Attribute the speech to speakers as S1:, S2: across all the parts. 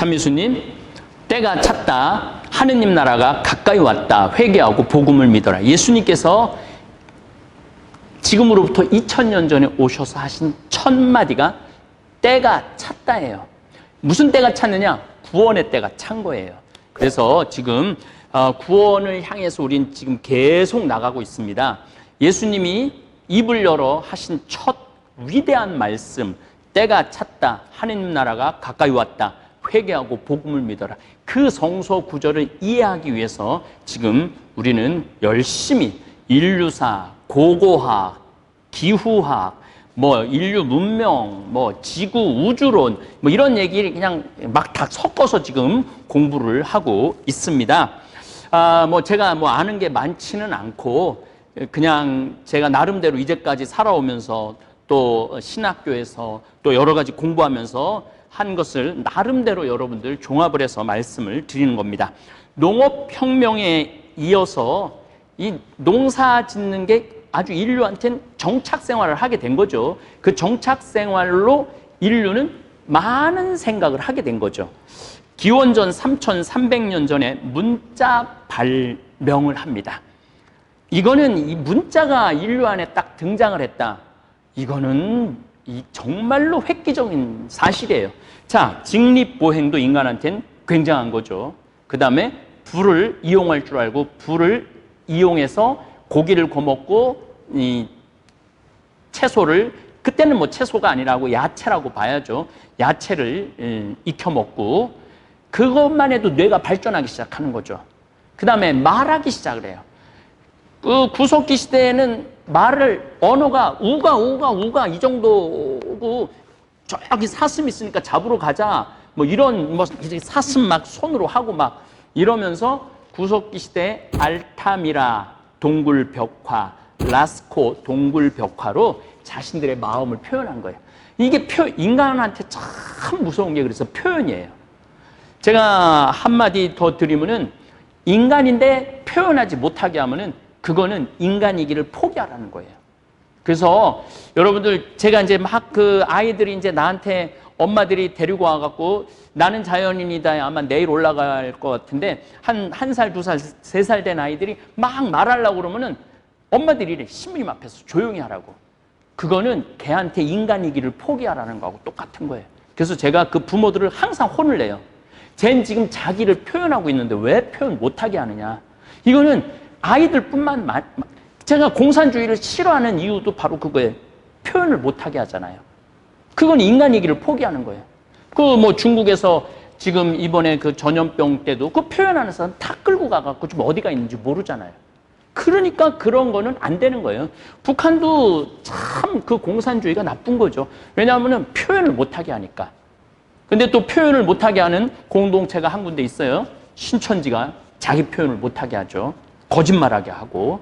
S1: 참미수님, 때가 찼다. 하느님 나라가 가까이 왔다. 회개하고 복음을 믿어라. 예수님께서 지금으로부터 2000년 전에 오셔서 하신 첫 마디가 때가 찼다예요. 무슨 때가 찼느냐? 구원의 때가 찬 거예요. 그래서 지금 구원을 향해서 우린 지금 계속 나가고 있습니다. 예수님이 입을 열어 하신 첫 위대한 말씀, 때가 찼다. 하느님 나라가 가까이 왔다. 회개하고 복음을 믿어라. 그 성서 구절을 이해하기 위해서 지금 우리는 열심히 인류사, 고고학, 기후학, 인류 문명, 지구 우주론, 이런 얘기를 그냥 막 다 섞어서 지금 공부를 하고 있습니다. 제가 아는 게 많지는 않고, 그냥 제가 나름대로 이제까지 살아오면서 또 신학교에서 또 여러 가지 공부하면서 한 것을 나름대로 여러분들 종합을 해서 말씀을 드리는 겁니다. 농업혁명에 이어서 이 농사 짓는 게 아주 인류한테는 정착생활을 하게 된 거죠. 그 정착생활로 인류는 많은 생각을 하게 된 거죠. 기원전 3300년 전에 문자 발명을 합니다. 이거는 이 문자가 인류 안에 딱 등장을 했다. 이거는 정말로 획기적인 사실이에요. 자, 직립보행도 인간한테는 굉장한 거죠. 그 다음에 불을 이용할 줄 알고 불을 이용해서 고기를 구워먹고 이 채소를, 그때는 채소가 아니라고 야채라고 봐야죠. 야채를 익혀 먹고, 그것만 해도 뇌가 발전하기 시작하는 거죠. 그 다음에 말하기 시작을 해요. 그 구석기 시대에는 언어가 우가 이 정도고, 저기 사슴 있으니까 잡으러 가자. 이런 사슴 막 손으로 하고 막 이러면서 구석기 시대에 알타미라 동굴벽화, 라스코 동굴벽화로 자신들의 마음을 표현한 거예요. 이게 인간한테 참 무서운 게 그래서 표현이에요. 제가 한마디 더 드리면은, 인간인데 표현하지 못하게 하면은 그거는 인간이기를 포기하라는 거예요. 그래서 여러분들, 제가 이제 아이들이 이제 나한테 엄마들이 데리고 와갖고 나는 자연인이다. 아마 내일 올라갈 것 같은데 한 살, 두 살, 세 살 된 아이들이 막 말하려고 그러면은 엄마들이 이래, 신부님 앞에서 조용히 하라고. 그거는 걔한테 인간이기를 포기하라는 거하고 똑같은 거예요. 그래서 제가 그 부모들을 항상 혼을 내요. 쟨 지금 자기를 표현하고 있는데 왜 표현 못하게 하느냐. 이거는 아이들뿐만, 제가 공산주의를 싫어하는 이유도 바로 그거예요. 표현을 못하게 하잖아요. 그건 인간이기를 포기하는 거예요. 중국에서 지금 이번에 그 전염병 때도 그 표현하는 사람 다 끌고 가갖고 좀 어디가 있는지 모르잖아요. 그러니까 그런 거는 안 되는 거예요. 북한도 참 그 공산주의가 나쁜 거죠. 왜냐하면 표현을 못하게 하니까. 근데 또 표현을 못하게 하는 공동체가 한 군데 있어요. 신천지가 자기 표현을 못하게 하죠. 거짓말하게 하고.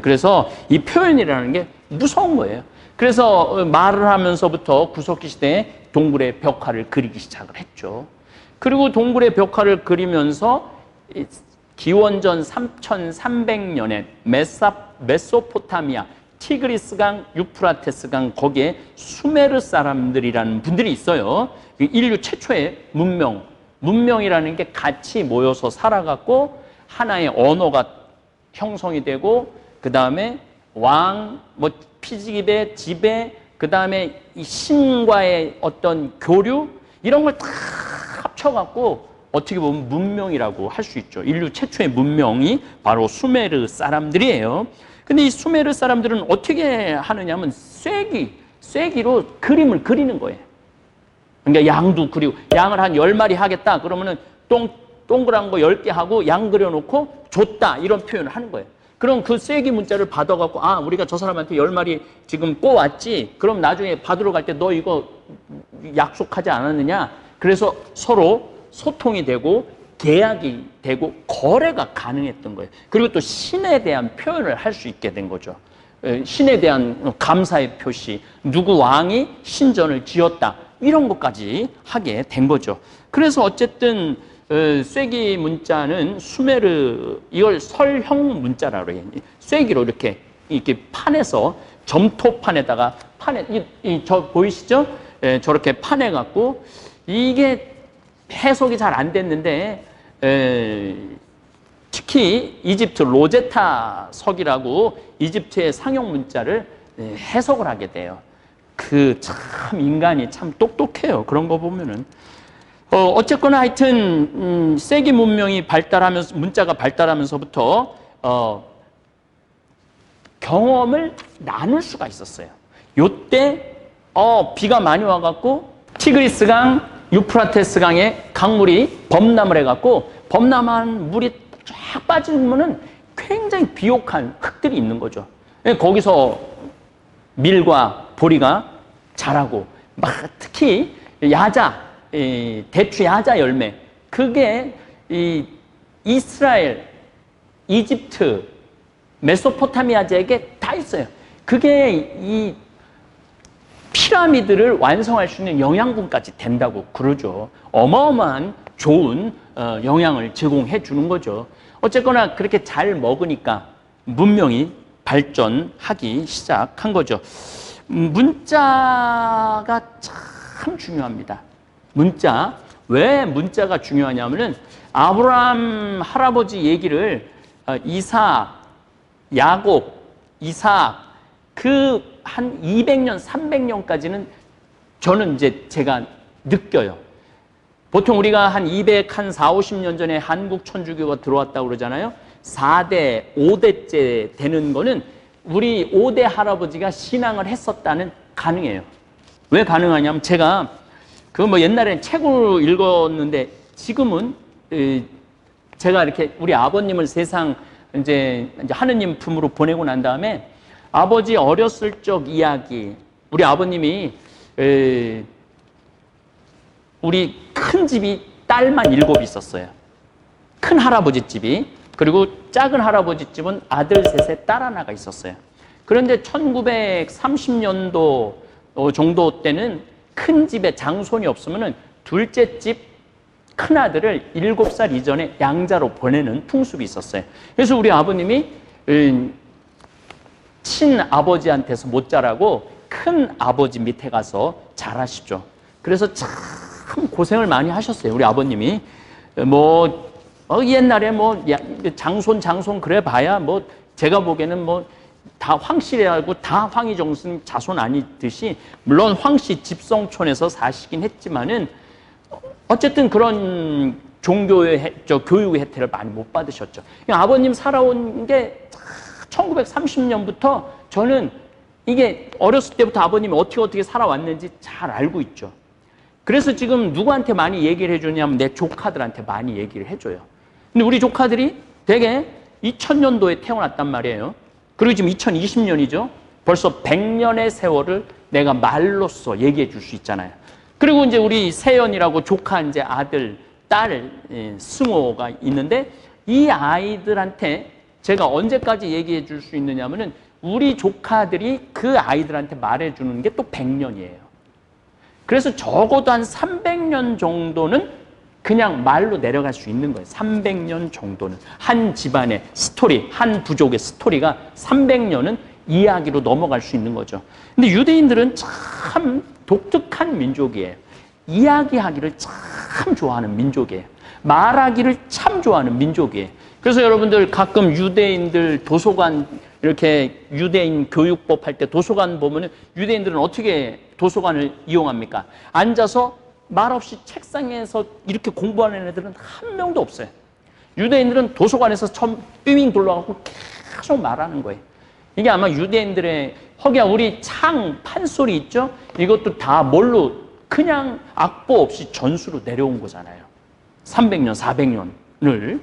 S1: 그래서 이 표현이라는 게 무서운 거예요. 그래서 말을 하면서부터 구석기 시대에 동굴의 벽화를 그리기 시작을 했죠. 그리고 동굴의 벽화를 그리면서 기원전 3300년에 메소포타미아, 티그리스강, 유프라테스강, 거기에 수메르 사람들이라는 분들이 있어요. 인류 최초의 문명이라는 게 같이 모여서 살아갔고 하나의 언어가 형성이 되고, 그 다음에 왕, 피지배, 지배, 그 다음에 이 신과의 어떤 교류, 이런 걸 다 합쳐갖고 어떻게 보면 문명이라고 할 수 있죠. 인류 최초의 문명이 바로 수메르 사람들이에요. 근데 이 수메르 사람들은 어떻게 하느냐면 쐐기로 그림을 그리는 거예요. 그러니까 양도 그리고, 양을 한 10마리 하겠다 그러면은 동그란 거 10개 하고 양 그려놓고 줬다, 이런 표현을 하는 거예요. 그럼 그 쐐기 문자를 받아갖고, 우리가 저 사람한테 10마리 지금 꼬왔지? 그럼 나중에 받으러 갈 때 너 이거 약속하지 않았느냐? 그래서 서로 소통이 되고 계약이 되고 거래가 가능했던 거예요. 그리고 또 신에 대한 표현을 할 수 있게 된 거죠. 신에 대한 감사의 표시, 누구 왕이 신전을 지었다, 이런 것까지 하게 된 거죠. 그래서 어쨌든 쐐기 문자는 수메르, 이걸 설형 문자라고 해요. 쐐기로 이렇게 판에서, 점토판에다가 저 보이시죠? 저렇게 판해갖고, 이게 해석이 잘 안 됐는데 특히 이집트 로제타 석이라고 이집트의 상용 문자를 해석을 하게 돼요. 참 인간이 참 똑똑해요. 그런 거 보면은. 어쨌거나 하여튼 세기 문명이 발달하면서 문자가 발달하면서부터 경험을 나눌 수가 있었어요. 요때 비가 많이 와갖고 티그리스강, 유프라테스 강에 강물이 범람을 해갖고 범람한 물이 쫙 빠지면은 굉장히 비옥한 흙들이 있는 거죠. 거기서 밀과 보리가 자라고 막 특히 야자, 대추 야자 열매 그게 이스라엘, 이집트, 메소포타미아 지역에 다 있어요. 그게 이 피라미드를 완성할 수 있는 영양분까지 된다고 그러죠. 어마어마한 좋은 영양을 제공해 주는 거죠. 어쨌거나 그렇게 잘 먹으니까 문명이 발전하기 시작한 거죠. 문자가 참 중요합니다. 문자. 왜 문자가 중요하냐면은 아브라함 할아버지 얘기를 이삭, 야곱, 이삭 한 200년, 300년까지는 저는 이제 제가 느껴요. 보통 우리가 한 50년 전에 한국 천주교가 들어왔다고 그러잖아요. 4대, 5대째 되는 거는 우리 5대 할아버지가 신앙을 했었다는 가능해요. 왜 가능하냐면 제가 옛날에는 책을 읽었는데 지금은 제가 이렇게 우리 아버님을 세상 이제 하느님 품으로 보내고 난 다음에 아버지 어렸을 적 이야기, 우리 아버님이 우리 큰 집이 딸만 7 있었어요. 큰 할아버지 집이. 그리고 작은 할아버지 집은 아들 3에 딸 하나가 있었어요. 그런데 1930년도 정도 때는 큰 집에 장손이 없으면은 둘째 집 큰아들을 7살 이전에 양자로 보내는 풍습이 있었어요. 그래서 우리 아버님이 친아버지한테서 못 자라고 큰 아버지 밑에 가서 자라시죠. 그래서 참 고생을 많이 하셨어요. 우리 아버님이. 옛날에 장손 그래 봐야 제가 보기에는 다 황씨라고 다 황희 정신 자손 아니듯이 물론 황씨 집성촌에서 사시긴 했지만은 어쨌든 그런 종교의 교육의 혜택을 많이 못 받으셨죠. 아버님 살아온 게 1930년부터 저는 이게 어렸을 때부터 아버님이 어떻게 살아왔는지 잘 알고 있죠. 그래서 지금 누구한테 많이 얘기를 해주냐면 내 조카들한테 많이 얘기를 해줘요. 근데 우리 조카들이 대개 2000년도에 태어났단 말이에요. 그리고 지금 2020년이죠. 벌써 100년의 세월을 내가 말로써 얘기해 줄 수 있잖아요. 그리고 이제 우리 세연이라고 조카 이제 아들, 딸, 승호가 있는데 이 아이들한테 제가 언제까지 얘기해 줄 수 있느냐면은 우리 조카들이 그 아이들한테 말해 주는 게 또 100년이에요. 그래서 적어도 한 300년 정도는 그냥 말로 내려갈 수 있는 거예요. 300년 정도는. 한 집안의 스토리, 한 부족의 스토리가 300년은 이야기로 넘어갈 수 있는 거죠. 근데 유대인들은 참 독특한 민족이에요. 이야기하기를 참 좋아하는 민족이에요. 말하기를 참 좋아하는 민족이에요. 그래서 여러분들 가끔 유대인들 도서관 이렇게 유대인 교육법 할 때 도서관 보면은 유대인들은 어떻게 도서관을 이용합니까? 앉아서 말없이 책상에서 이렇게 공부하는 애들은 한 명도 없어요. 유대인들은 도서관에서 처음 삐밍 돌아가고 계속 말하는 거예요. 이게 아마 유대인들의 허기야 우리 창 판소리 있죠? 이것도 다 뭘로 그냥 악보 없이 전수로 내려온 거잖아요. 300년, 400년을.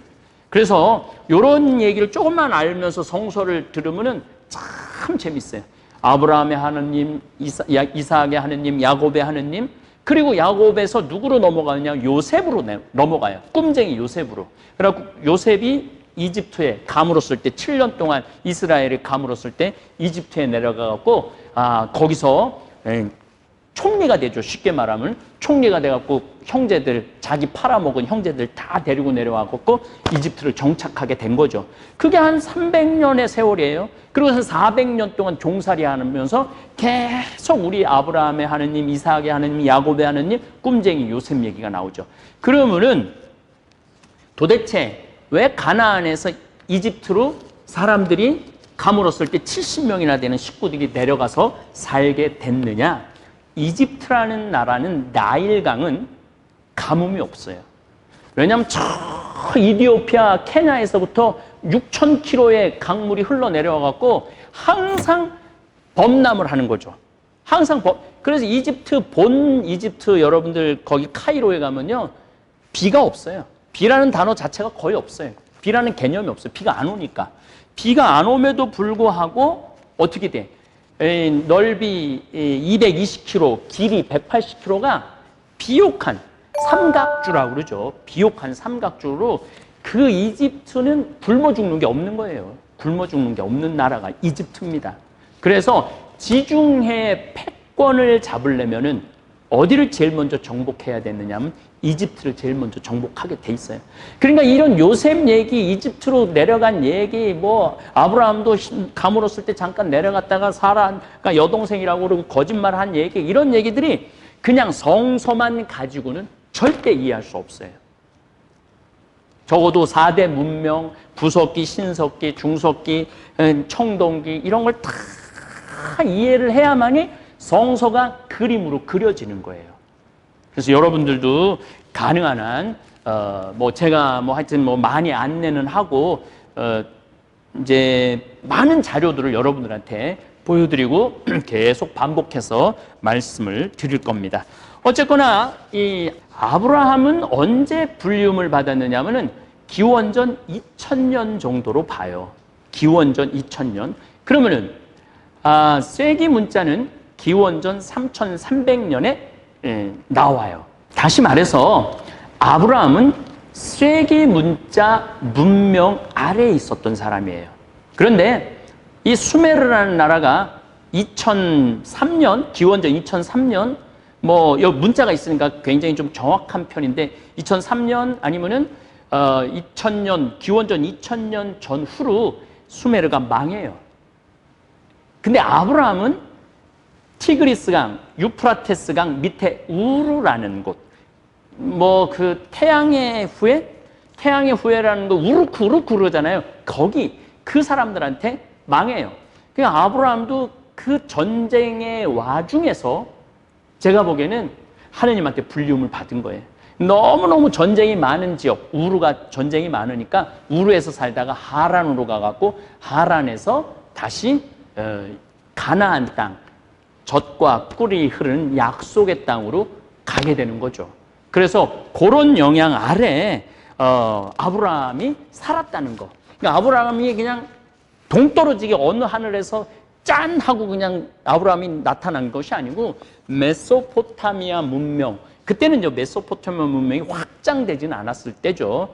S1: 그래서 이런 얘기를 조금만 알면서 성서를 들으면은 참 재밌어요. 아브라함의 하느님, 이삭의 하느님, 야곱의 하느님, 그리고 야곱에서 누구로 넘어가느냐? 요셉으로 넘어가요. 꿈쟁이 요셉으로. 그래갖고 요셉이 이집트에 가물었을 때 7년 동안 이스라엘에 가물었을 때 이집트에 내려가갖고 거기서 총리가 되죠. 쉽게 말하면 총리가 돼갖고 형제들, 자기 팔아먹은 형제들 다 데리고 내려와갖고 이집트를 정착하게 된 거죠. 그게 한 300년의 세월이에요. 그러고서 400년 동안 종살이 하면서 계속 우리 아브라함의 하느님, 이삭의 하느님, 야곱의 하느님, 꿈쟁이 요셉 얘기가 나오죠. 그러면은 도대체 왜 가나안에서 이집트로 사람들이 가물었을 때 70명이나 되는 식구들이 내려가서 살게 됐느냐? 이집트라는 나라는 나일강은 가뭄이 없어요. 왜냐하면 저 이디오피아, 케냐에서부터 6,000km의 강물이 흘러내려와갖고 항상 범람을 하는 거죠. 항상 그래서 본 이집트 여러분들 거기 카이로에 가면요. 비가 없어요. 비라는 단어 자체가 거의 없어요. 비라는 개념이 없어요. 비가 안 오니까. 비가 안 오면도 불구하고 어떻게 돼? 넓이 220km, 길이 180km가 비옥한 삼각주라고 그러죠. 비옥한 삼각주로 그 이집트는 굶어 죽는 게 없는 거예요. 굶어 죽는 게 없는 나라가 이집트입니다. 그래서 지중해 패권을 잡으려면은 어디를 제일 먼저 정복해야 되느냐면 이집트를 제일 먼저 정복하게 돼 있어요. 그러니까 이런 요셉 얘기, 이집트로 내려간 얘기, 뭐 아브라함도 가물었을 때 잠깐 내려갔다가 사라가 여동생이라고 그러고 거짓말한 얘기, 이런 얘기들이 그냥 성서만 가지고는 절대 이해할 수 없어요. 적어도 4대 문명, 구석기, 신석기, 중석기, 청동기 이런 걸 다 이해를 해야만이 성서가 그림으로 그려지는 거예요. 그래서 여러분들도 가능한 한, 뭐 제가 뭐 하여튼 뭐 많이 안내는 하고, 이제 많은 자료들을 여러분들한테 보여드리고 계속 반복해서 말씀을 드릴 겁니다. 어쨌거나 이 아브라함은 언제 불리움을 받았느냐 하면은 기원전 2000년 정도로 봐요. 기원전 2000년. 그러면은, 쐐기 문자는 기원전 3300년에 나와요. 다시 말해서 아브라함은 쐐기 문자 문명 아래에 있었던 사람이에요. 그런데 이 수메르라는 나라가 2003년, 기원전 2003년, 뭐 여기 문자가 있으니까 굉장히 좀 정확한 편인데 2003년 아니면은 2000년, 기원전 2000년 전후로 수메르가 망해요. 근데 아브라함은 티그리스강, 유프라테스강 밑에 우르라는 곳, 뭐 그 태양의 후예라는 거 우르크 그러잖아요. 거기 그 사람들한테 망해요. 그러니까 아브라함도 그 전쟁의 와중에서 제가 보기에는 하느님한테 불리움을 받은 거예요. 너무너무 전쟁이 많은 지역, 우르가 전쟁이 많으니까 우르에서 살다가 하란으로 가갖고 하란에서 다시 가나안 땅, 젖과 꿀이 흐르는 약속의 땅으로 가게 되는 거죠. 그래서 그런 영향 아래 아브라함이 살았다는 거. 그러니까 아브라함이 그냥 동떨어지게 어느 하늘에서 짠 하고 그냥 아브라함이 나타난 것이 아니고 메소포타미아 문명, 그때는 이제 메소포타미아 문명이 확장되지는 않았을 때죠.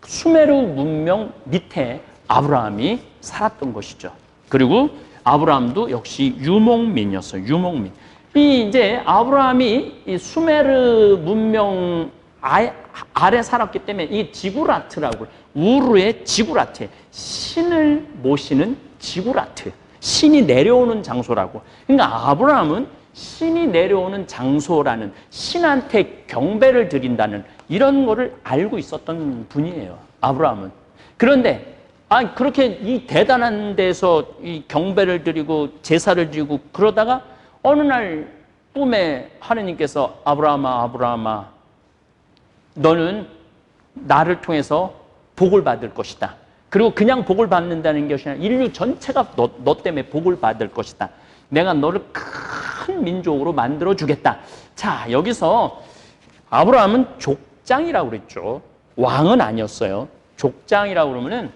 S1: 수메르 문명 밑에 아브라함이 살았던 것이죠. 그리고 아브라함도 역시 유목민이었어요. 유목민. 이제 아브라함이 이 수메르 문명 아래 살았기 때문에 이 지구라트라고, 우르의 지구라트, 신을 모시는 지구라트, 신이 내려오는 장소라고. 그러니까 아브라함은 신이 내려오는 장소라는, 신한테 경배를 드린다는 이런 거를 알고 있었던 분이에요. 아브라함은. 그런데 그렇게 이 대단한 데서 이 경배를 드리고 제사를 드리고 그러다가 어느 날 꿈에 하느님께서 아브라함아, 너는 나를 통해서 복을 받을 것이다. 그리고 그냥 복을 받는다는 것이 아니라 인류 전체가 너 때문에 복을 받을 것이다. 내가 너를 큰 민족으로 만들어주겠다. 자, 여기서 아브라함은 족장이라고 그랬죠. 왕은 아니었어요. 족장이라고 그러면은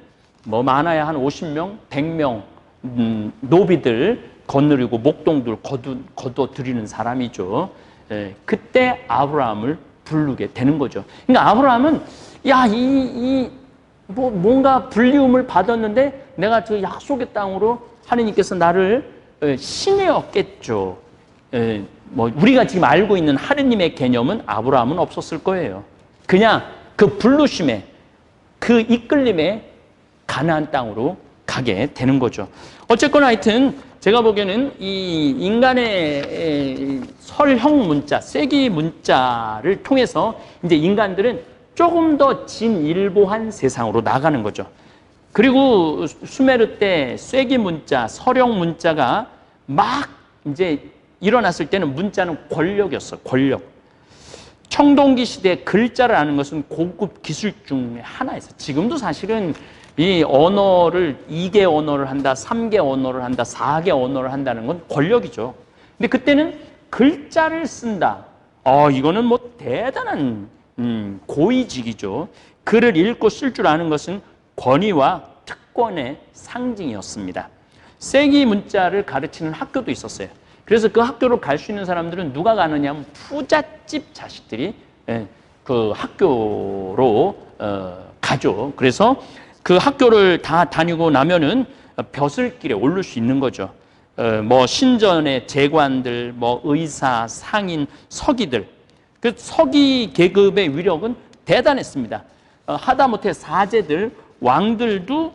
S1: 뭐 많아야 한 50명, 100명 노비들 거느리고 목동들 거둬 드리는 사람이죠. 그때 아브라함을 부르게 되는 거죠. 그러니까 아브라함은 뭔가 불리움을 받았는데 내가 저 약속의 땅으로 하느님께서 나를 신이었겠죠. 뭐 우리가 지금 알고 있는 하느님의 개념은 아브라함은 없었을 거예요. 그냥 그 부르심에, 그 이끌림에 가나안 땅으로 가게 되는 거죠. 어쨌거나 하여튼 제가 보기에는 이 인간의 설형 문자, 쐐기 문자를 통해서 이제 인간들은 조금 더 진일보한 세상으로 나가는 거죠. 그리고 수메르 때 쐐기 문자, 설형 문자가 막 이제 일어났을 때는 문자는 권력이었어요. 권력. 청동기 시대 글자를 아는 것은 고급 기술 중에 하나였어요. 지금도 사실은 이 언어를 2개 언어를 한다, 3개 언어를 한다, 4개 언어를 한다는 건 권력이죠. 근데 그때는 글자를 쓴다. 이거는 뭐 대단한 고위직이죠. 글을 읽고 쓸 줄 아는 것은 권위와 특권의 상징이었습니다. 쐐기 문자를 가르치는 학교도 있었어요. 그래서 그 학교로 갈 수 있는 사람들은 누가 가느냐 하면 부잣집 자식들이 그 학교로 가죠. 그래서 그 학교를 다 다니고 나면은 벼슬길에 오를 수 있는 거죠. 뭐 신전의 재관들, 뭐 의사, 상인, 서기들. 그 서기 계급의 위력은 대단했습니다. 하다못해 사제들, 왕들도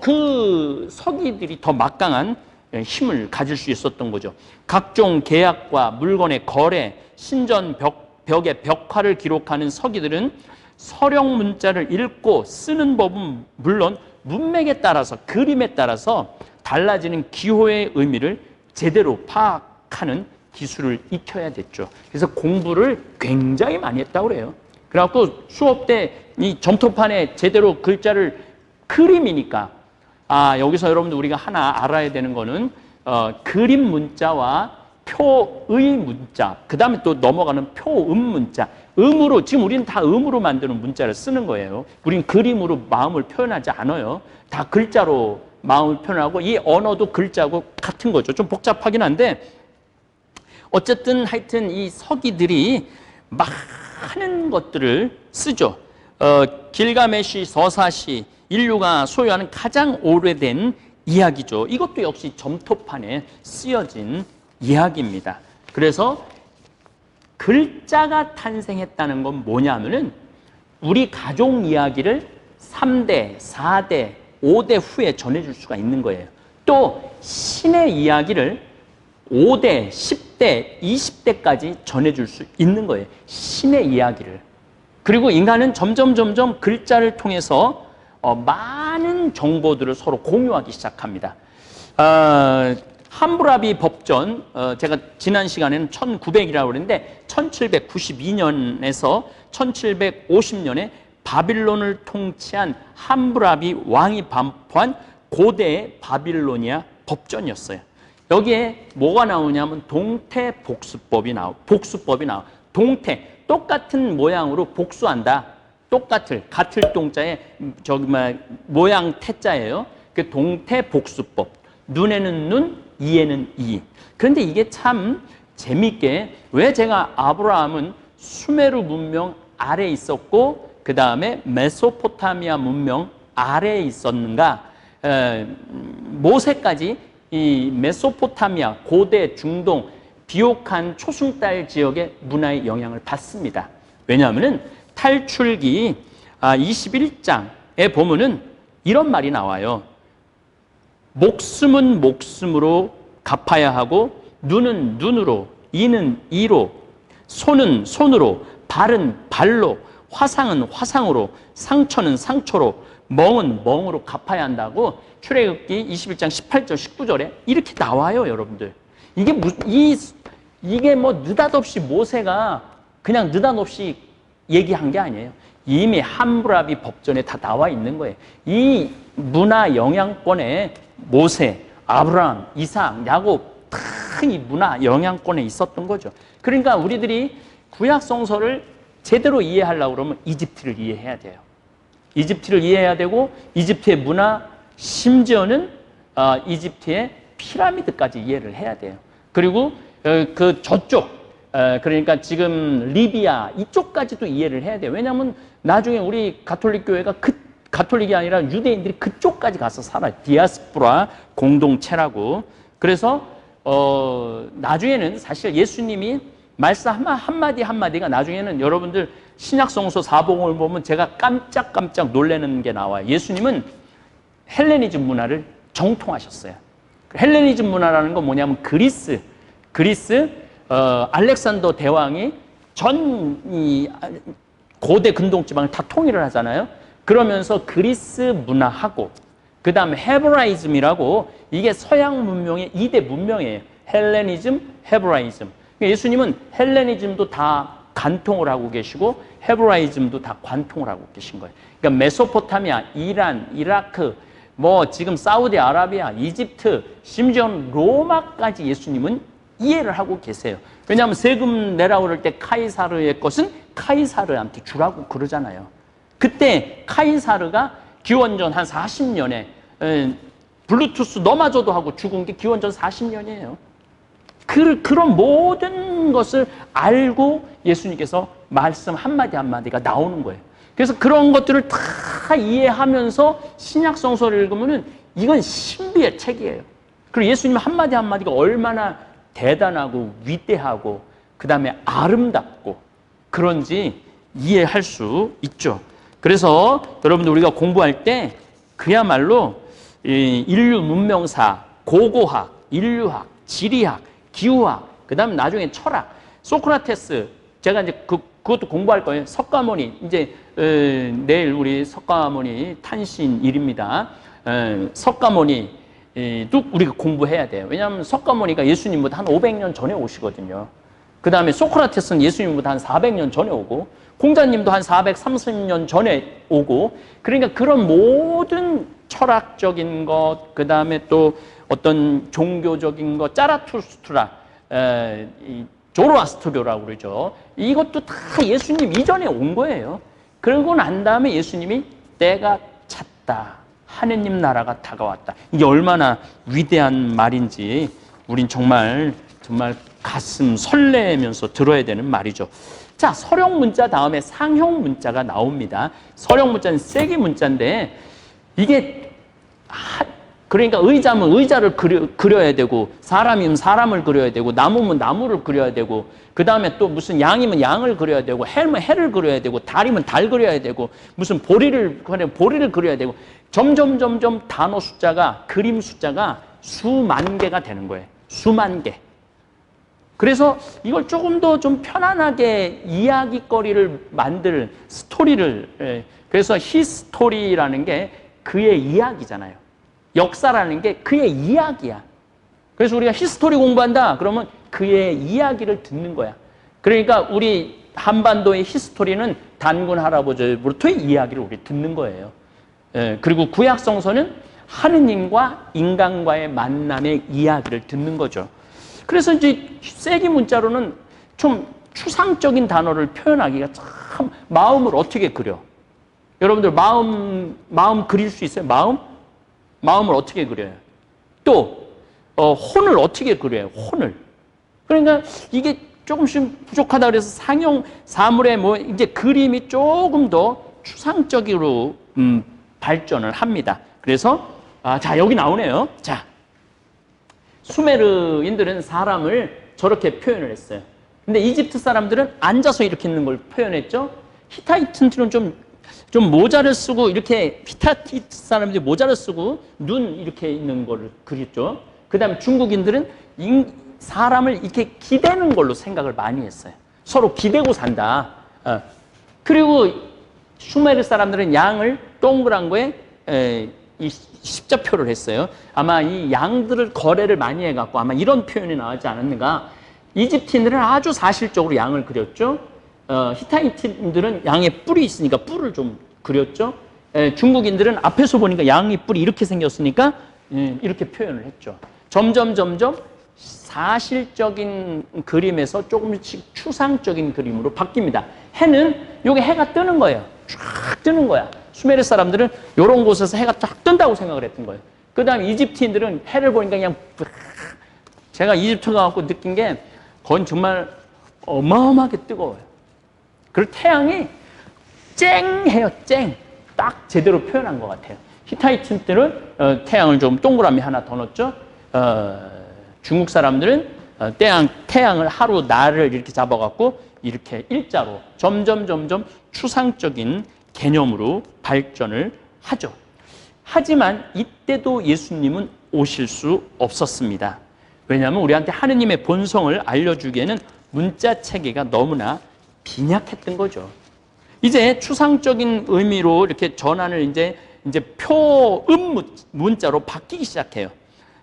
S1: 그 서기들이 더 막강한 힘을 가질 수 있었던 거죠. 각종 계약과 물건의 거래, 신전 벽의 벽화를 기록하는 서기들은 서령 문자를 읽고 쓰는 법은 물론 문맥에 따라서, 그림에 따라서 달라지는 기호의 의미를 제대로 파악하는 기술을 익혀야 됐죠. 그래서 공부를 굉장히 많이 했다고 그래요. 그래갖고 수업 때 이 점토판에 제대로 글자를, 그림이니까 여기서 여러분들 우리가 하나 알아야 되는 거는 그림 문자와 표의 문자, 그 다음에 또 넘어가는 표음 문자. 음으로, 지금 우리는 다 음으로 만드는 문자를 쓰는 거예요. 우린 그림으로 마음을 표현하지 않아요. 다 글자로 마음을 표현하고, 이 언어도 글자고 같은 거죠. 좀 복잡하긴 한데 어쨌든 하여튼 이 서기들이 많은 것들을 쓰죠. 길가메시 서사시, 인류가 소유하는 가장 오래된 이야기죠. 이것도 역시 점토판에 쓰여진 이야기입니다. 그래서 글자가 탄생했다는 건 뭐냐면은 우리 가족 이야기를 3대, 4대, 5대 후에 전해줄 수가 있는 거예요. 또 신의 이야기를 5대, 10대, 20대까지 전해줄 수 있는 거예요. 신의 이야기를. 그리고 인간은 점점 글자를 통해서 많은 정보들을 서로 공유하기 시작합니다. 함무라비 법전, 제가 지난 시간에는 1900이라고 그랬는데 1792년에서 1750년에 바빌론을 통치한 함무라비 왕이 반포한 고대의 바빌로니아 법전이었어요. 여기에 뭐가 나오냐면 동태복수법이 나와. 동태, 똑같은 모양으로 복수한다. 같을 동자에 모양 태자예요. 그 동태복수법. 눈에는 눈, 이에는 이. 그런데 이게 참 재밌게, 왜 제가 아브라함은 수메르 문명 아래에 있었고 그 다음에 메소포타미아 문명 아래에 있었는가? 모세까지 이 메소포타미아, 고대, 중동, 비옥한 초승달 지역의 문화의 영향을 받습니다. 왜냐하면 탈출기 21장에 보면은 이런 말이 나와요. 목숨은 목숨으로 갚아야 하고, 눈은 눈으로, 이는 이로, 손은 손으로, 발은 발로, 화상은 화상으로, 상처는 상처로, 멍은 멍으로 갚아야 한다고 출애굽기 21장 18절 19절에 이렇게 나와요, 여러분들. 이게 뭐 느닷없이 모세가 그냥 느닷없이 얘기한 게 아니에요. 이미 함무라비 법전에 다 나와 있는 거예요. 이 문화 영향권에 모세, 아브라함, 이삭, 야곱 다 이 문화 영향권에 있었던 거죠. 그러니까 우리들이 구약 성서를 제대로 이해하려고 그러면 이집트를 이해해야 돼요. 이집트를 이해해야 되고, 이집트의 문화, 심지어는 이집트의 피라미드까지 이해를 해야 돼요. 그리고 그 저쪽, 그러니까 지금 리비아 이쪽까지도 이해를 해야 돼요. 왜냐하면 나중에 우리 가톨릭 교회가 가톨릭이 아니라 유대인들이 그쪽까지 가서 살아요. 디아스포라 공동체라고. 그래서 나중에는 사실 예수님이 말씀 한마디 한마디가 나중에는 여러분들 신약성서 사복음을 보면 제가 깜짝깜짝 놀라는 게 나와요. 예수님은 헬레니즘 문화를 정통하셨어요. 헬레니즘 문화라는 건 뭐냐면 그리스 알렉산더 대왕이 전 고대 근동지방을 다 통일을 하잖아요. 그러면서 그리스 문화하고 그 다음에 헤브라이즘이라고 이게 서양 문명의 2대 문명이에요. 헬레니즘, 헤브라이즘. 예수님은 헬레니즘도 다 관통을 하고 계시고 헤브라이즘도 다 관통을 하고 계신 거예요. 그러니까 메소포타미아, 이란, 이라크, 뭐 지금 사우디아라비아, 이집트, 심지어 로마까지 예수님은 이해를 하고 계세요. 왜냐하면 세금 내라 그럴 때 카이사르의 것은 카이사르한테 주라고 그러잖아요. 그때 카이사르가 기원전 한 40년에 블루투스 너마저도 하고 죽은 게 기원전 40년이에요. 그런 모든 것을 알고 예수님께서 말씀 한마디 한마디가 나오는 거예요. 그래서 그런 것들을 다 이해하면서 신약성서를 읽으면은 이건 신비의 책이에요. 그리고 예수님 한마디 한마디가 얼마나 대단하고 위대하고 그 다음에 아름답고 그런지 이해할 수 있죠. 그래서 여러분들 우리가 공부할 때 그야말로 인류 문명사, 고고학, 인류학, 지리학, 기후학, 그 다음에 나중에 철학, 소크라테스, 제가 이제 그것도 공부할 거예요. 석가모니, 이제 내일 우리 석가모니 탄신일입니다. 석가모니도 우리가 공부해야 돼요. 왜냐하면 석가모니가 예수님보다 한 500년 전에 오시거든요. 그 다음에 소크라테스는 예수님보다 한 400년 전에 오고, 공자님도 한 430년 전에 오고, 그러니까 그런 모든 철학적인 것, 그 다음에 또 어떤 종교적인 것, 짜라투스트라, 조로아스트료라고 그러죠. 이것도 다 예수님 이전에 온 거예요. 그러고 난 다음에 예수님이 때가 찼다. 하느님 나라가 다가왔다. 이게 얼마나 위대한 말인지 우린 정말 가슴 설레면서 들어야 되는 말이죠. 자, 서령 문자 다음에 상형 문자가 나옵니다. 서령 문자는 세기 문자인데 이게 그러니까 의자면 의자를 그려야 되고 사람이면 사람을 그려야 되고 나무면 나무를 그려야 되고 그 다음에 또 무슨 양이면 양을 그려야 되고 해면 해를 그려야 되고 달이면 달 그려야 되고 무슨 보리를 그려야 되고 점점 단어 숫자가 그림 숫자가 수만 개가 되는 거예요. 수만 개. 그래서 이걸 조금 더 좀 편안하게 이야기거리를 만들 스토리를 그래서 히스토리라는 게 그의 이야기잖아요. 역사라는 게 그의 이야기야. 그래서 우리가 히스토리 공부한다 그러면 그의 이야기를 듣는 거야. 그러니까 우리 한반도의 히스토리는 단군 할아버지로부터의 이야기를 우리 듣는 거예요. 그리고 구약 성서는 하느님과 인간과의 만남의 이야기를 듣는 거죠. 그래서 이제 세기 문자로는 좀 추상적인 단어를 표현하기가 참 마음을 어떻게 그려? 여러분들 마음 그릴 수 있어요? 마음을 어떻게 그려요? 또 혼을 어떻게 그려요? 혼을. 그러니까 이게 조금씩 부족하다 그래서 상용 사물의 뭐 이제 그림이 조금 더 추상적으로 발전을 합니다. 그래서 자 여기 나오네요. 자 수메르인들은 사람을 저렇게 표현을 했어요. 근데 이집트 사람들은 앉아서 이렇게 있는 걸 표현했죠. 히타이트들은 좀 모자를 쓰고 이렇게 히타이트 사람들이 모자를 쓰고 눈 이렇게 있는 거를 그렸죠. 그 다음에 중국인들은 사람을 이렇게 기대는 걸로 생각을 많이 했어요. 서로 기대고 산다. 그리고 수메르 사람들은 양을 동그란 거에 이 십자표를 했어요. 아마 이 양들을 거래를 많이 해갖고 아마 이런 표현이 나오지 않았는가. 이집트인들은 아주 사실적으로 양을 그렸죠. 히타이트인들은 양의 뿔이 있으니까 뿔을 좀 그렸죠. 중국인들은 앞에서 보니까 양의 뿔이 이렇게 생겼으니까 이렇게 표현을 했죠. 점점 사실적인 그림에서 조금씩 추상적인 그림으로 바뀝니다. 해는 요게 해가 뜨는 거예요. 쫙 뜨는 거야. 수메르 사람들은 이런 곳에서 해가 쫙 뜬다고 생각을 했던 거예요. 그 다음에 이집트인들은 해를 보니까 그냥 제가 이집트 가서 느낀 게 그건 정말 어마어마하게 뜨거워요. 그리고 태양이 쨍해요. 쨍. 딱 제대로 표현한 것 같아요. 히타이트들은 태양을 좀 동그라미 하나 더 넣었죠. 중국 사람들은 태양을 하루 날을 이렇게 잡아갖고 이렇게 일자로 점점 추상적인 개념으로 발전을 하죠. 하지만 이때도 예수님은 오실 수 없었습니다. 왜냐하면 우리한테 하느님의 본성을 알려주기에는 문자 체계가 너무나 빈약했던 거죠. 이제 추상적인 의미로 이렇게 전환을 이제 표음 문자로 바뀌기 시작해요.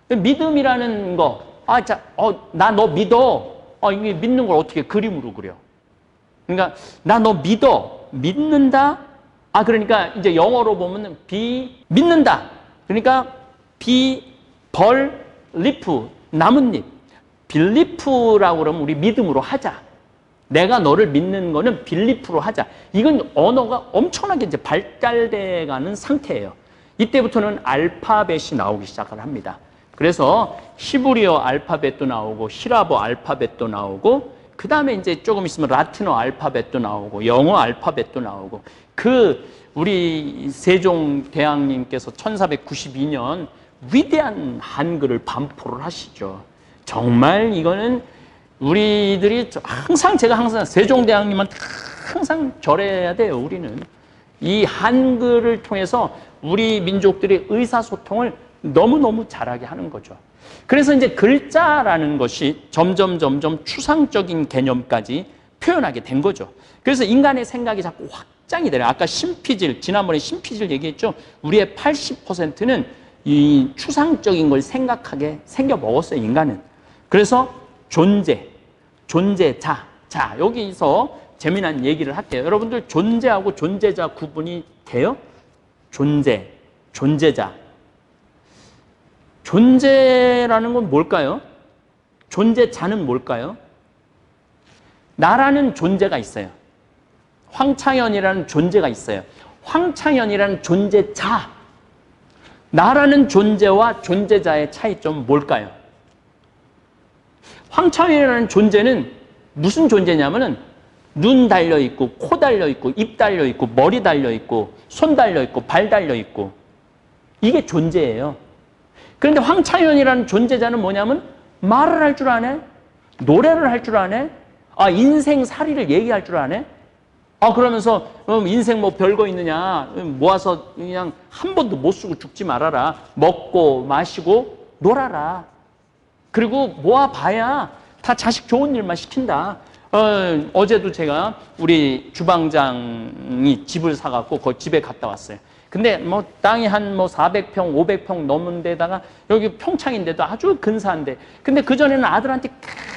S1: 믿음이라는 거, 나 너 믿어. 이게 믿는 걸 어떻게 그림으로 그려? 그러니까 나 너 믿어. 믿는다. 그러니까 이제 영어로 보면 믿는다. 그러니까 리프 나뭇잎. 빌리프라고 그러면 우리 믿음으로 하자. 내가 너를 믿는 거는 빌리프로 하자. 이건 언어가 엄청나게 이제 발달돼 가는 상태예요. 이때부터는 알파벳이 나오기 시작을 합니다. 그래서 히브리어 알파벳도 나오고 히라보 알파벳도 나오고 그 다음에 이제 조금 있으면 라틴어 알파벳도 나오고 영어 알파벳도 나오고 우리 세종대왕님께서 1492년 위대한 한글을 반포를 하시죠. 정말 이거는 우리들이 제가 항상 세종대왕님한테 항상 절해야 돼요. 우리는 이 한글을 통해서 우리 민족들의 의사소통을 너무너무 잘하게 하는 거죠. 그래서 이제 글자라는 것이 점점 추상적인 개념까지 표현하게 된 거죠. 그래서 인간의 생각이 자꾸 확장이 되는, 아까 지난번에 신피질 얘기했죠. 우리의 80%는 이 추상적인 걸 생각하게 생겨 먹었어요, 인간은. 그래서 존재자. 자, 여기서 재미난 얘기를 할게요. 여러분들 존재하고 존재자 구분이 돼요? 존재자. 존재라는 건 뭘까요? 존재자는 뭘까요? 나라는 존재가 있어요. 황창현이라는 존재가 있어요. 황창현이라는 존재자. 나라는 존재와 존재자의 차이점은 뭘까요? 황창현이라는 존재는 무슨 존재냐면은 눈 달려있고, 코 달려있고, 입 달려있고, 머리 달려있고, 손 달려있고, 발 달려있고. 이게 존재예요. 그런데 황창현이라는 존재자는 뭐냐면 말을 할 줄 아네? 노래를 할 줄 아네? 인생살이를 얘기할 줄 아네? 그러면서 인생 뭐 별거 있느냐? 모아서 그냥 한 번도 못 쓰고 죽지 말아라. 먹고 마시고 놀아라. 그리고 모아봐야 다 자식 좋은 일만 시킨다. 어제도 제가 우리 주방장이 집을 사갖고 그 집에 갔다 왔어요. 근데 뭐 땅이 한 400평, 500평 넘은 데다가 여기 평창인데도 아주 근사한데. 근데 그전에는 아들한테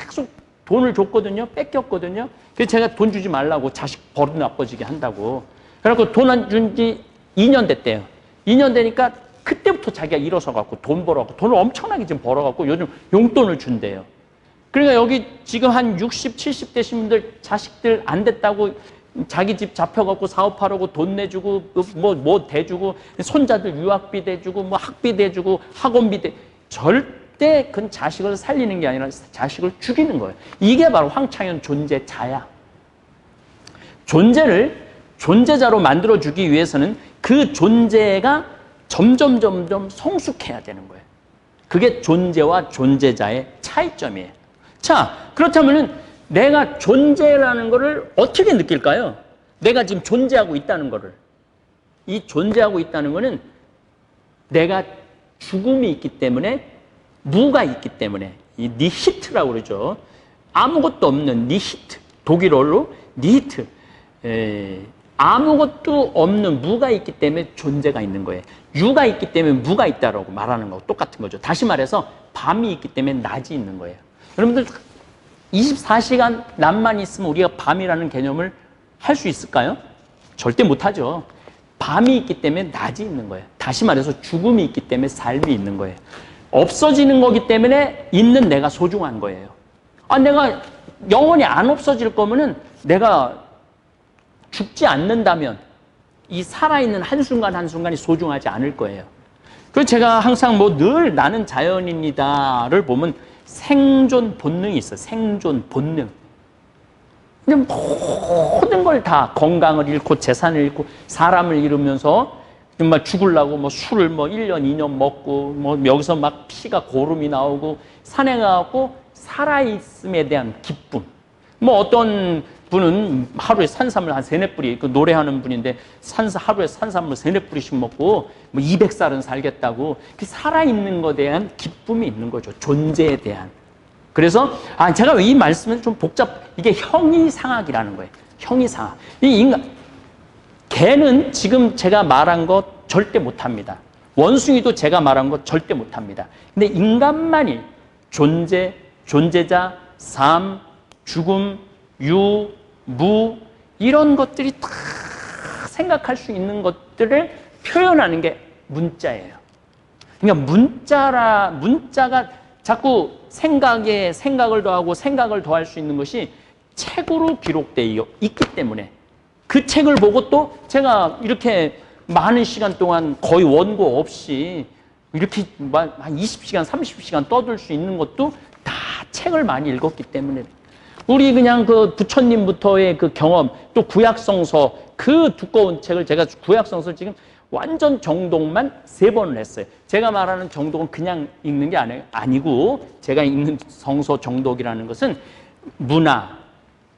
S1: 계속 돈을 줬거든요. 뺏겼거든요. 그래서 제가 돈 주지 말라고, 자식 버릇 나빠지게 한다고. 그래갖고 돈 안 준 지 2년 됐대요. 2년 되니까 그때부터 자기가 일어서갖고 돈 벌어갖고 돈을 엄청나게 지금 벌어갖고 요즘 용돈을 준대요. 그러니까 여기 지금 한 60, 70대신 분들 자식들 안 됐다고 자기 집 잡혀갖고 사업하려고 돈 내주고 뭐 대주고 손자들 유학비 대주고 뭐 학비 대주고 학원비 절대 그 자식을 살리는 게 아니라 자식을 죽이는 거예요. 이게 바로 황창현 존재자야. 존재를 존재자로 만들어주기 위해서는 그 존재가 점점 성숙해야 되는 거예요. 그게 존재와 존재자의 차이점이에요. 자, 그렇다면은 내가 존재라는 거를 어떻게 느낄까요? 내가 지금 존재하고 있다는 거를. 이 존재하고 있다는 거는 내가 죽음이 있기 때문에, 무가 있기 때문에, 이 니히트라고 그러죠. 아무것도 없는 니히트. 독일어로 니히트. 아무것도 없는 무가 있기 때문에 존재가 있는 거예요. 유가 있기 때문에 무가 있다라고 말하는 거하고 똑같은 거죠. 다시 말해서 밤이 있기 때문에 낮이 있는 거예요. 여러분들 24시간 낮만 있으면 우리가 밤이라는 개념을 할 수 있을까요? 절대 못하죠. 밤이 있기 때문에 낮이 있는 거예요. 다시 말해서 죽음이 있기 때문에 삶이 있는 거예요. 없어지는 거기 때문에 있는 내가 소중한 거예요. 내가 영원히 안 없어질 거면은, 내가 죽지 않는다면 이 살아있는 한순간 한순간이 소중하지 않을 거예요. 그래서 제가 항상 늘 나는 자연인이다를 보면 생존 본능이 있어요. 생존 본능. 근데 모든 걸 다 건강을 잃고 재산을 잃고 사람을 잃으면서 정말 죽으려고 뭐 술을 뭐 1년, 2년 먹고 뭐 여기서 막 피가 고름이 나오고 산에 가고 살아있음에 대한 기쁨. 뭐 어떤 분은 하루에 산삼을 한 3-4뿌리, 그 노래하는 분인데 하루에 산삼을 3-4뿌리씩 먹고 뭐 200살은 살겠다고. 그 살아있는 것에 대한 기쁨이 있는 거죠. 존재에 대한. 그래서 제가 왜 이 말씀은 좀 이게 형이상학이라는 거예요. 형이상학. 이 인간, 개는 지금 제가 말한 것 절대 못합니다. 원숭이도 제가 말한 것 절대 못합니다. 근데 인간만이 존재자, 삶, 죽음, 유, 무 이런 것들이 다 생각할 수 있는 것들을 표현하는 게 문자예요. 그러니까 문자가 자꾸 생각을 더하고 생각을 더할 수 있는 것이 책으로 기록되어 있기 때문에 그 책을 보고 또 제가 이렇게 많은 시간 동안 거의 원고 없이 이렇게 한 20시간, 30시간 떠들 수 있는 것도 다 책을 많이 읽었기 때문에 우리 그냥 그 부처님부터의 그 경험, 또 구약성서 그 두꺼운 책을 제가 구약성서 지금 완전 정독만 3번을 했어요. 제가 말하는 정독은 그냥 읽는 게 아니고 제가 읽는 성서 정독이라는 것은 문화,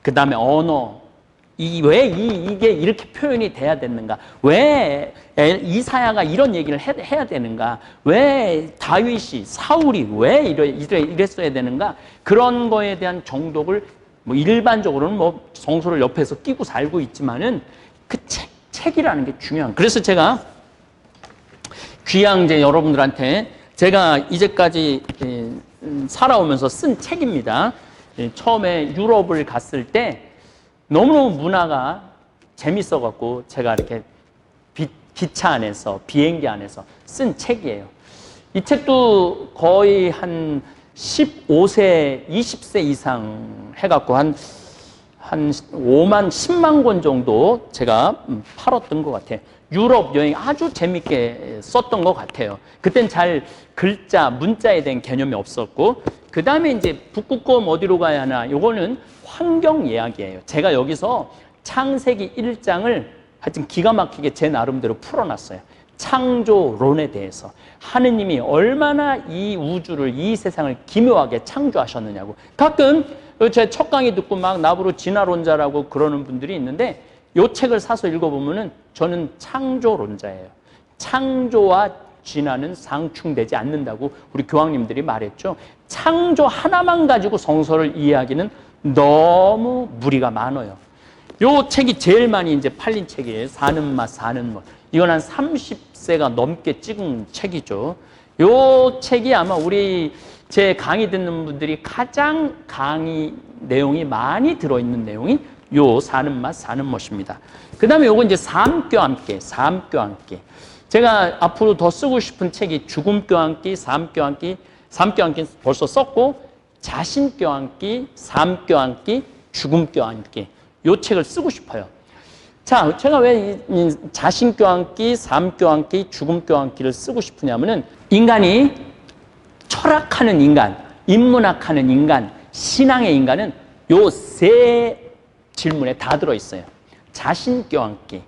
S1: 그 다음에 언어, 왜 이게 이렇게 표현이 돼야 되는가? 왜 이사야가 이런 얘기를 해야 되는가? 왜 다윗이, 사울이 왜 이랬어야 되는가? 그런 거에 대한 정독을 뭐 일반적으로는 뭐 성서를 옆에서 끼고 살고 있지만은 그 책이라는 게 중요한. 그래서 제가 귀양 이제 여러분들한테 제가 이제까지 살아오면서 쓴 책입니다. 처음에 유럽을 갔을 때 너무너무 문화가 재밌어갖고 제가 이렇게 기차 안에서 비행기 안에서 쓴 책이에요. 이 책도 거의 한 15세, 20세 이상 해갖고 한 5만, 10만 권 정도 제가 팔았던 것 같아요. 유럽 여행 아주 재밌게 썼던 것 같아요. 그땐 잘 문자에 대한 개념이 없었고, 그 다음에 이제 북극곰 어디로 가야 하나, 요거는 환경 이야기예요. 제가 여기서 창세기 1장을 하여튼 기가 막히게 제 나름대로 풀어놨어요. 창조론에 대해서. 하느님이 얼마나 이 우주를, 이 세상을 기묘하게 창조하셨느냐고. 가끔 제 첫 강의 듣고 막 나보고 진화론자라고 그러는 분들이 있는데 이 책을 사서 읽어보면은 저는 창조론자예요. 창조와 진화는 상충되지 않는다고 우리 교황님들이 말했죠. 창조 하나만 가지고 성서를 이해하기는 너무 무리가 많아요. 요 책이 제일 많이 이제 팔린 책이에요. 사는 맛, 사는 것. 이건 한 30세가 넘게 찍은 책이죠. 요 책이 아마 제 강의 듣는 분들이 가장 강의 내용이 많이 들어있는 내용이 요 사는 맛, 사는 멋입니다. 그 다음에 요거 이제 삶과 함께. 제가 앞으로 더 쓰고 싶은 책이 죽음과 함께, 삶과 함께 벌써 썼고, 자신과 함께, 삶과 함께, 죽음과 함께. 요 책을 쓰고 싶어요. 자, 제가 왜 자신과 함께, 삶과 함께, 죽음과 함께를 쓰고 싶으냐면은 인간이 철학하는 인간, 인문학하는 인간, 신앙의 인간은 요 3 질문에 다 들어있어요. 자신과 함께,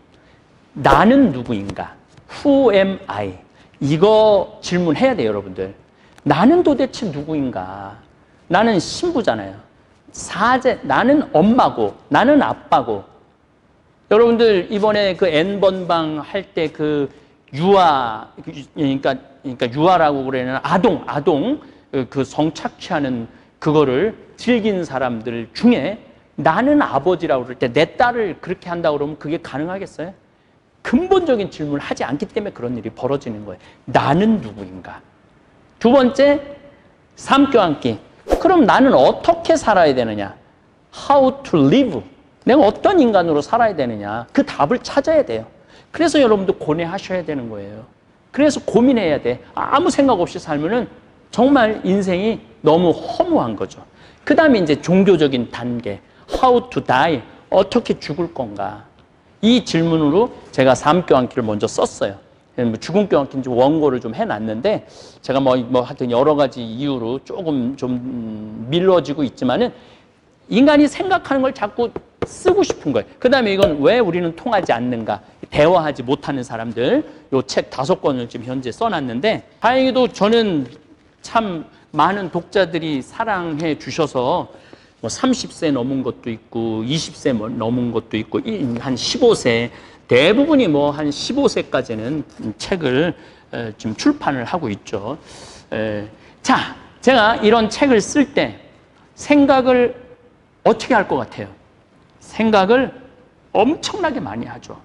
S1: 나는 누구인가? Who am I? 이거 질문해야 돼요, 여러분들. 나는 도대체 누구인가? 나는 신부잖아요. 나는 엄마고, 나는 아빠고. 여러분들 이번에 그 N번방 할 때 그 그러니까 유아라고 그러는 아동 그 성착취하는 그거를 즐긴 사람들 중에 나는 아버지라고 그럴 때 내 딸을 그렇게 한다고 그러면 그게 가능하겠어요? 근본적인 질문을 하지 않기 때문에 그런 일이 벌어지는 거예요. 나는 누구인가? 두 번째, 삶과 함께. 그럼 나는 어떻게 살아야 되느냐? How to live. 내가 어떤 인간으로 살아야 되느냐? 그 답을 찾아야 돼요. 그래서 여러분도 고뇌하셔야 되는 거예요. 그래서 고민해야 돼. 아무 생각 없이 살면은 정말 인생이 너무 허무한 거죠. 그 다음에 이제 종교적인 단계. How to die. 어떻게 죽을 건가? 이 질문으로 제가 삶과 함께를 먼저 썼어요. 죽음과 함께 원고를 좀 해놨는데 제가 뭐 하여튼 여러 가지 이유로 조금 좀 미뤄지고 있지만은 인간이 생각하는 걸 자꾸 쓰고 싶은 거예요. 그 다음에 이건 왜 우리는 통하지 않는가? 대화하지 못하는 사람들, 요 책 5권을 지금 현재 써놨는데, 다행히도 저는 참 많은 독자들이 사랑해 주셔서 뭐 30세 넘은 것도 있고 20세 넘은 것도 있고 한 15세, 대부분이 뭐 한 15세까지는 책을 지금 출판을 하고 있죠. 자, 제가 이런 책을 쓸 때 생각을 어떻게 할 것 같아요? 생각을 엄청나게 많이 하죠.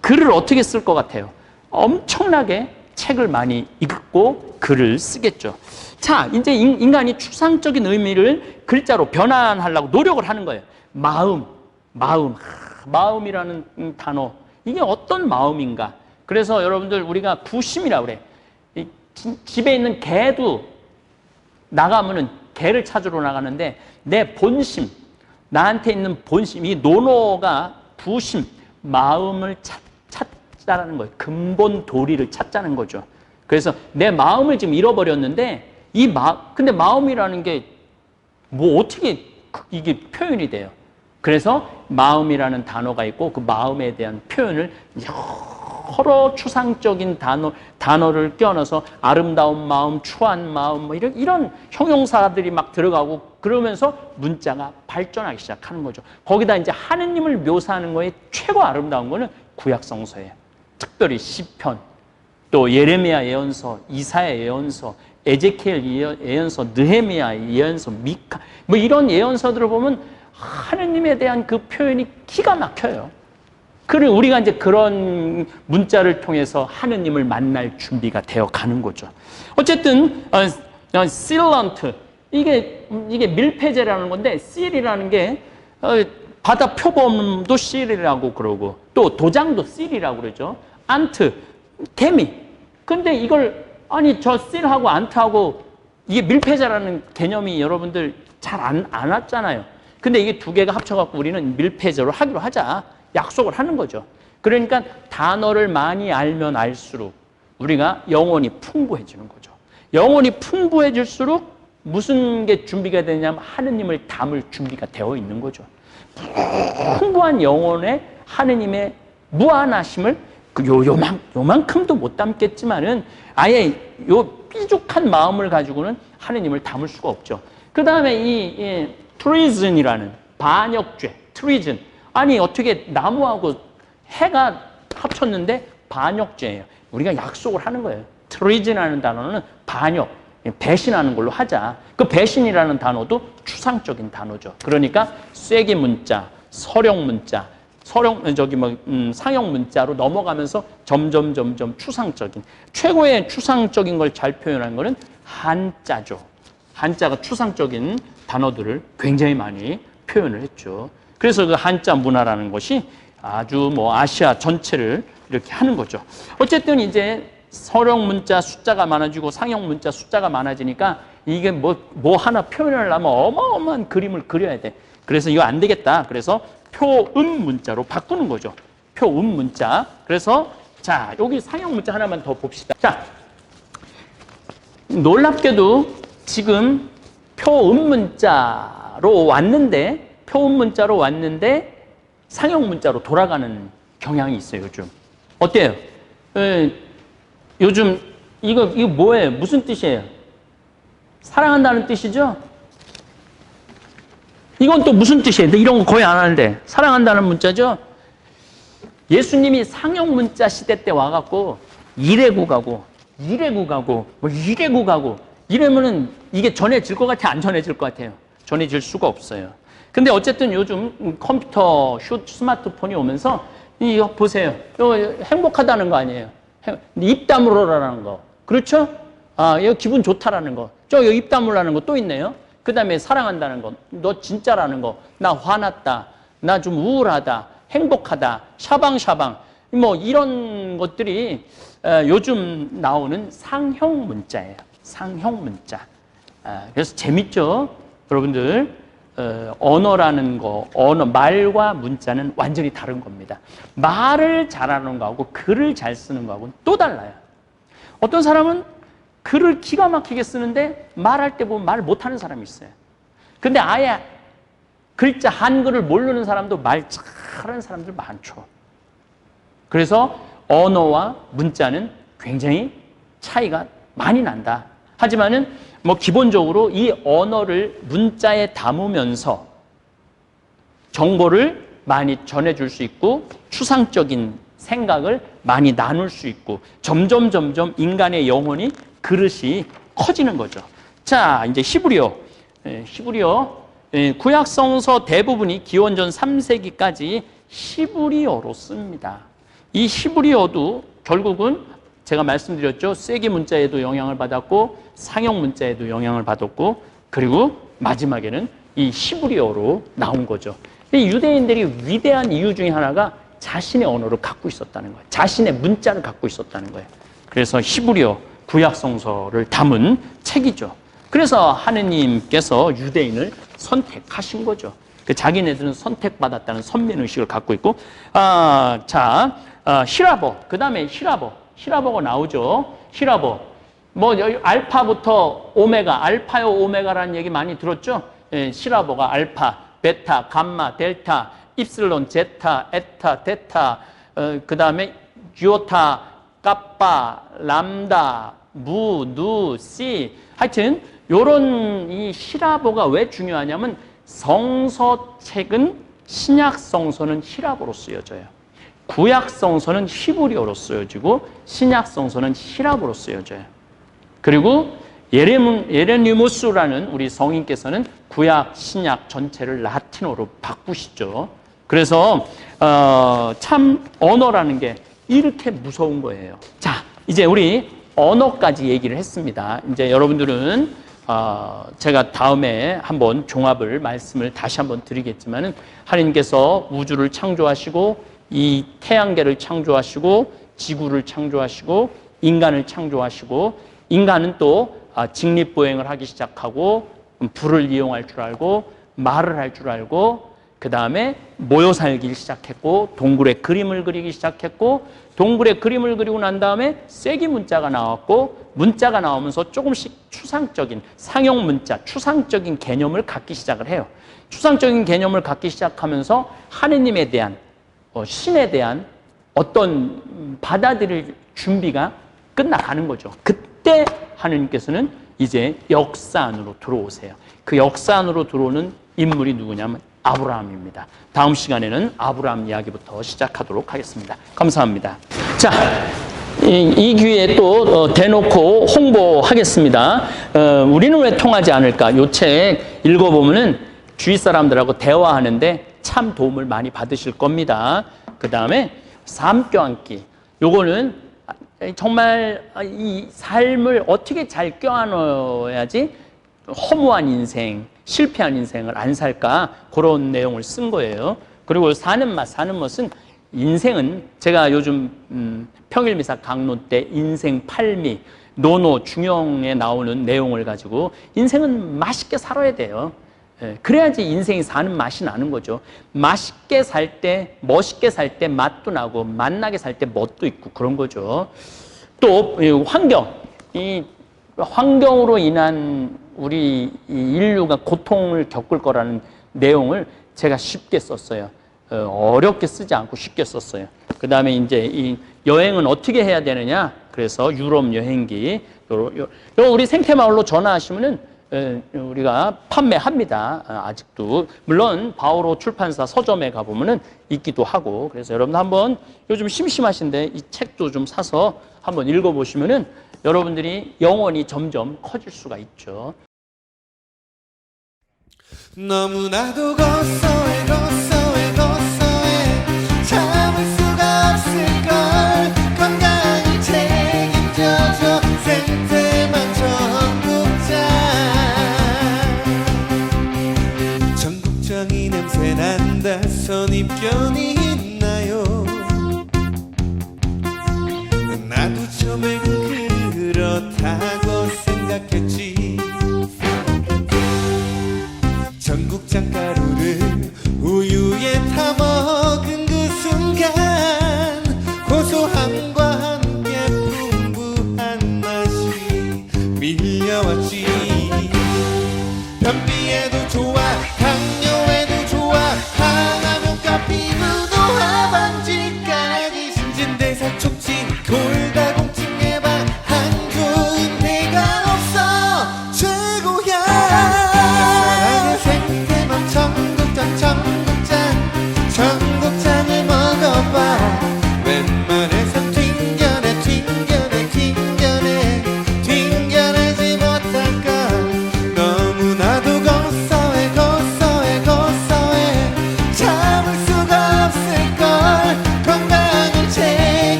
S1: 글을 어떻게 쓸 것 같아요? 엄청나게 책을 많이 읽고 글을 쓰겠죠. 자, 이제 인간이 추상적인 의미를 글자로 변환하려고 노력을 하는 거예요. 마음이라는 단어. 이게 어떤 마음인가? 그래서 여러분들 우리가 구심이라고 그래. 집에 있는 개도 나가면은 개를 찾으러 나가는데 내 본심, 나한테 있는 본심, 이 노노가 부심, 마음을 찾자라는 거예요. 근본 도리를 찾자는 거죠. 그래서 내 마음을 지금 잃어버렸는데 근데 마음이라는 게 뭐 어떻게 이게 표현이 돼요? 그래서 마음이라는 단어가 있고 그 마음에 대한 표현을 여러 추상적인 단어를 껴넣어서 아름다운 마음, 추한 마음, 뭐 이런 형용사들이 막 들어가고 그러면서 문자가 발전하기 시작하는 거죠. 거기다 이제 하느님을 묘사하는 거에 최고 아름다운 거는 구약성서예요. 특별히 시편, 또 예레미야 예언서, 이사야 예언서, 에제키엘 예언서, 느헤미야 예언서, 미카, 뭐 이런 예언서들을 보면 하느님에 대한 그 표현이 기가 막혀요. 그리고 우리가 이제 그런 문자를 통해서 하느님을 만날 준비가 되어 가는 거죠. 어쨌든 실런트, 이게 밀폐제라는 건데, 실이라는 게 바다 표범도 실이라고 그러고 또 도장도 실이라고 그러죠. 안트, 개미. 근데 이걸 아니 저 실하고 안트하고 이게 밀폐제라는 개념이 여러분들 잘 안 왔잖아요. 근데 이게 두 개가 합쳐갖고 우리는 밀폐제로 하기로 하자 약속을 하는 거죠. 그러니까 단어를 많이 알면 알수록 우리가 영혼이 풍부해지는 거죠. 영혼이 풍부해질수록 무슨 게 준비가 되냐면 하느님을 담을 준비가 되어 있는 거죠. 풍부한 영혼에 하느님의 무한하심을 요만큼도 못 담겠지만은 아예 요 삐죽한 마음을 가지고는 하느님을 담을 수가 없죠. 그 다음에 이 트리즌이라는 반역죄, 트리즌. 아니 어떻게 나무하고 해가 합쳤는데 반역죄예요. 우리가 약속을 하는 거예요. 트리즌이라는 단어는 반역, 배신하는 걸로 하자. 그 배신이라는 단어도 추상적인 단어죠. 그러니까 쐐기 문자, 서령 문자, 상형 문자로 넘어가면서 점점 추상적인, 최고의 추상적인 걸 잘 표현한 거는 한자죠. 한자가 추상적인 단어들을 굉장히 많이 표현을 했죠. 그래서 그 한자 문화라는 것이 아주 뭐 아시아 전체를 이렇게 하는 거죠. 어쨌든 이제 서령 문자 숫자가 많아지고 상형 문자 숫자가 많아지니까 이게 뭐 하나 표현을 하려면 어마어마한 그림을 그려야 돼. 그래서 이거 안 되겠다. 그래서 표음 문자로 바꾸는 거죠. 표음 문자. 그래서 자, 여기 상형 문자 하나만 더 봅시다. 자, 놀랍게도 지금 표음 문자로 왔는데 상형 문자로 돌아가는 경향이 있어요, 요즘. 어때요? 요즘 이거 뭐예요? 무슨 뜻이에요? 사랑한다는 뜻이죠? 이건 또 무슨 뜻이에요? 이런 거 거의 안 하는데. 사랑한다는 문자죠? 예수님이 상형 문자 시대 때 와갖고 이래고 가고 이러면은 이게 전해질 것 같아요? 안 전해질 것 같아요? 전해질 수가 없어요. 근데 어쨌든 요즘 컴퓨터, 스마트폰이 오면서 이거 보세요. 이거 행복하다는 거 아니에요? 입 다물어라는 거. 그렇죠? 아, 이거 기분 좋다라는 거. 입 다물라는 거 또 있네요. 그 다음에 사랑한다는 거. 너 진짜라는 거. 나 화났다. 나 좀 우울하다. 행복하다. 샤방샤방. 뭐 이런 것들이 요즘 나오는 상형 문자예요. 상형 문자. 그래서 재밌죠? 여러분들. 언어라는 거, 말과 문자는 완전히 다른 겁니다. 말을 잘하는 거하고 글을 잘 쓰는 거하고는 또 달라요. 어떤 사람은 글을 기가 막히게 쓰는데 말할 때 보면 말을 못하는 사람이 있어요. 근데 아예 글자 한글을 모르는 사람도 말 잘하는 사람들 많죠. 그래서 언어와 문자는 굉장히 차이가 많이 난다. 하지만은 뭐 기본적으로 이 언어를 문자에 담으면서 정보를 많이 전해줄 수 있고 추상적인 생각을 많이 나눌 수 있고 점점 인간의 영혼이 그릇이 커지는 거죠. 자, 이제 히브리어. 구약 성서 대부분이 기원전 3세기까지 히브리어로 씁니다. 이 히브리어도 결국은 제가 말씀드렸죠. 쐐기 문자에도 영향을 받았고 상형 문자에도 영향을 받았고 그리고 마지막에는 이 히브리어로 나온 거죠. 이 유대인들이 위대한 이유 중에 하나가 자신의 언어를 갖고 있었다는 거예요. 자신의 문자를 갖고 있었다는 거예요. 그래서 히브리어 구약 성서를 담은 책이죠. 그래서 하느님께서 유대인을 선택하신 거죠. 자기네들은 선택받았다는 선민의식을 갖고 있고, 히라버. 그 다음에 히라버가 나오죠. 히라버. 뭐, 알파부터 오메가, 알파요 오메가라는 얘기 많이 들었죠? 예, 히라버가 알파, 베타, 감마, 델타, 입실론, 제타, 에타, 데타, 그 다음에 유타, 까빠, 람다, 무, 누, 시. 하여튼, 요런 이 히라보가 왜 중요하냐면 성서책은 신약 성서는 히라보로 쓰여져요. 구약 성서는 히브리어로 쓰여지고 신약 성서는 히라보로 쓰여져요. 그리고 예레니무스라는 우리 성인께서는 구약, 신약 전체를 라틴어로 바꾸시죠. 그래서 참 언어라는 게 이렇게 무서운 거예요. 자, 이제 우리 언어까지 얘기를 했습니다. 이제 여러분들은 제가 다음에 한번 종합을 말씀을 다시 한번 드리겠지만은 하나님께서 우주를 창조하시고 이 태양계를 창조하시고 지구를 창조하시고 인간을 창조하시고 인간은 또 직립보행을 하기 시작하고 불을 이용할 줄 알고 말을 할 줄 알고 그 다음에 모여 살기 시작했고 동굴에 그림을 그리기 시작했고 동굴에 그림을 그리고 난 다음에 쐐기 문자가 나왔고 문자가 나오면서 조금씩 추상적인 상형 문자, 추상적인 개념을 갖기 시작을 해요. 추상적인 개념을 갖기 시작하면서 하느님에 대한 신에 대한 어떤 받아들일 준비가 끝나가는 거죠. 그때 하느님께서는 이제 역사 안으로 들어오세요. 그 역사 안으로 들어오는 인물이 누구냐면 아브라함입니다. 다음 시간에는 아브라함 이야기부터 시작하도록 하겠습니다. 감사합니다. 자, 이 기회에 또 대놓고 홍보하겠습니다. 우리는 왜 통하지 않을까? 이 책 읽어보면은 주위 사람들하고 대화하는데 참 도움을 많이 받으실 겁니다. 그 다음에 삶 껴안기. 요거는 정말 이 삶을 어떻게 잘 껴안아야지 허무한 인생, 실패한 인생을 안 살까 그런 내용을 쓴 거예요. 그리고 사는 맛은 인생은 제가 요즘 평일미사 강론 때 인생 팔미, 노노, 중용에 나오는 내용을 가지고 인생은 맛있게 살아야 돼요. 그래야지 인생이 사는 맛이 나는 거죠. 맛있게 살 때, 멋있게 살 때 맛도 나고 맛나게 살 때 멋도 있고 그런 거죠. 또 이 환경으로 인한 우리 인류가 고통을 겪을 거라는 내용을 제가 쉽게 썼어요. 어렵게 쓰지 않고 쉽게 썼어요. 그 다음에 이제 이 여행은 어떻게 해야 되느냐? 그래서 유럽 여행기. 우리 생태마을로 전화하시면은 우리가 판매합니다. 아직도. 물론 바오로 출판사 서점에 가보면은 있기도 하고. 그래서 여러분 한번 요즘 심심하신데 이 책도 좀 사서 한번 읽어보시면은 여러분들이 영혼이 점점 커질 수가 있죠.
S2: 너무나도 고소해